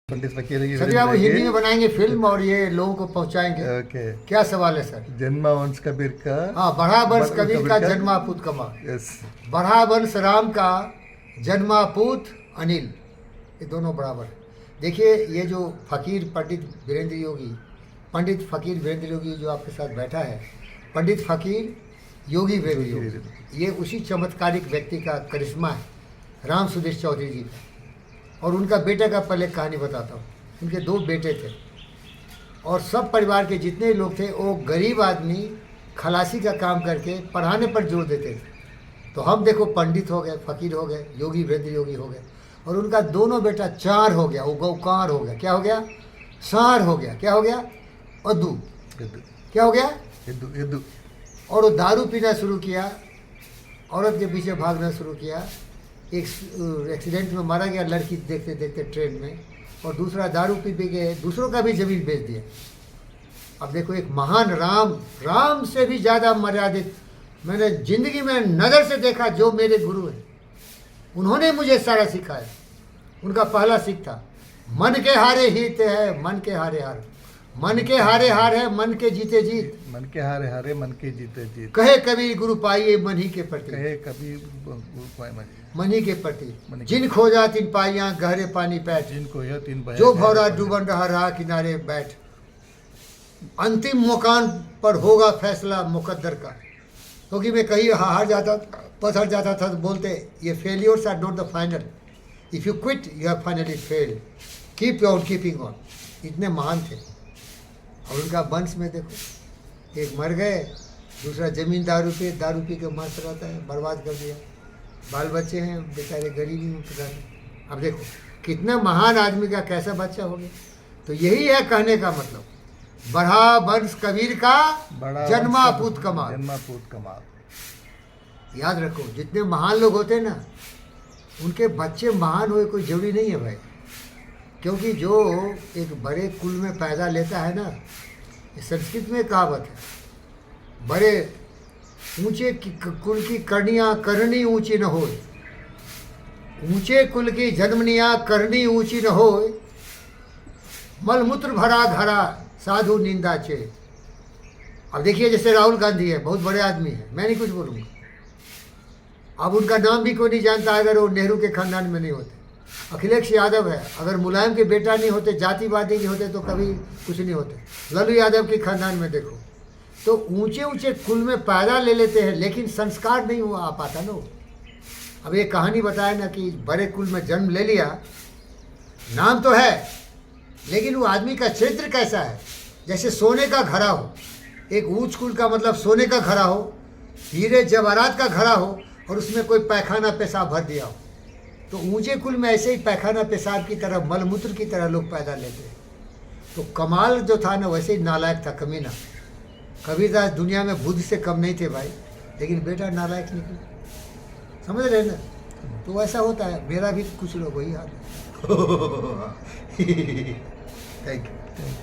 पंडित फकीर की sir film आप हिंदी देखिए। में बनाएंगे फिल्म और ये लोगों को पहुंचाएंगे। ओके। क्या सवाल है सर? जन्मा वंश कबीर का। हाँ, बढ़ा वंश बड़ा कबीर कबीर का का। जन्मापूत कमा, यस। बढ़ा वंश राम का जन्मापूत अनिल, ये दोनों बराबर है। देखिए ये जो फकीर पंडित वीरेंद्र योगी, पंडित फकीर वीरेंद्र योगी जो आपके साथ बैठा है, पंडित फकीर योगी वीरेंद्र योगी, ये उसी चमत्कारिक व्यक्ति का करिश्मा है, राम सुदेश चौधरी जी का। और उनका बेटे का पहले कहानी बताता हूँ। उनके दो बेटे थे और सब परिवार के जितने लोग थे वो गरीब आदमी खलासी का काम करके पढ़ाने पर जोर देते थे। तो हम देखो पंडित हो गए, फकीर हो गए, योगी वीरेंद्र योगी हो गए, और उनका दोनों बेटा चार हो गया, वो गौकार हो गया। क्या हो गया? सार हो गया। क्या हो गया? अद्दू। क्या हो गया? यदु। और वो दारू पीना शुरू किया, औरत के पीछे भागना शुरू किया। एक एक्सीडेंट में मारा गया लड़की देखते देखते ट्रेन में, और दूसरा दारू पी पी के दूसरों का भी जमीन बेच दिया। अब देखो एक महान राम से भी ज़्यादा मर्यादित मैंने जिंदगी में नज़र से देखा जो मेरे गुरु हैं, उन्होंने मुझे सारा सिखाया। उनका पहला सीख था, मन के हारे हित है, मन के हारे हार, मन के हारे हार है, मन के जीते जीत। मन के हारे हारे मन के जीते जीत। कहे कबीर गुरु पाइए मन ही के प्रति, कहे कभी मन ही के प्रति। जिन खोजा तिन पाइया गहरे पानी पैठ, जिनको यह तीन बहे जो भौरा डूबन रहा राह किनारे बैठ। अंतिम मुकाम पर होगा फैसला मुकद्दर का। क्योंकि मैं कहीं हार जाता, पथर जाता था तो बोलते ये failures are not the final, if you quit you have finally failed, keep on keeping on. इतने महान थे। और उनका वंश में देखो, एक मर गए, दूसरा जमीन दारू पी के मस्त रहता है, बर्बाद कर दिया। बाल बच्चे हैं बेचारे गरीबी में पता नहीं। अब देखो कितना महान आदमी का कैसा बच्चा हो गया। तो यही है कहने का मतलब, बढ़ा वंश कबीर का जन्मापूत कमाल। जन्मापूत कमाल। याद रखो, जितने महान लोग होते हैं ना, उनके बच्चे महान हुए कोई जरूरी नहीं है भाई। क्योंकि जो एक बड़े कुल में पैदा लेता है ना, संस्कृत में कहावत है, बड़े ऊंचे कुल की करनी ऊंची न हो, ऊंचे कुल की जन्मनिया करनी ऊंची न हो, मलमूत्र भरा घरा साधु निंदा चे। अब देखिए जैसे राहुल गांधी है, बहुत बड़े आदमी है, मैं नहीं कुछ बोलूँगा। अब उनका नाम भी कोई नहीं जानता अगर वो नेहरू के खानदान में नहीं होते। अखिलेश यादव है, अगर मुलायम के बेटा नहीं होते, जातिवादी नहीं होते, तो कभी कुछ नहीं होते। लालू यादव के खानदान में देखो, तो ऊंचे ऊंचे कुल में पैदा ले लेते हैं, लेकिन संस्कार नहीं हुआ आ पाता ना। अब ये कहानी बताया ना कि बड़े कुल में जन्म ले लिया, नाम तो है, लेकिन वो आदमी का चरित्र कैसा है। जैसे सोने का घड़ा हो, एक ऊंच कुल का मतलब सोने का घड़ा हो, हीरे जवाहरात का घड़ा हो, और उसमें कोई पैखाना पेशाब भर दिया हो, तो ऊंचे कुल में ऐसे ही पैखाना पेशाब की तरह, मलमूत्र की तरह लोग पैदा लेते हैं। तो कमाल जो था ना, वैसे ही नालायक था, कमीना। कबीरदास दुनिया में बुद्ध से कम नहीं थे भाई, लेकिन बेटा नालायक निकला। समझ रहे ना? तो ऐसा होता है, मेरा भी कुछ लोग वही हाल है। Thank you.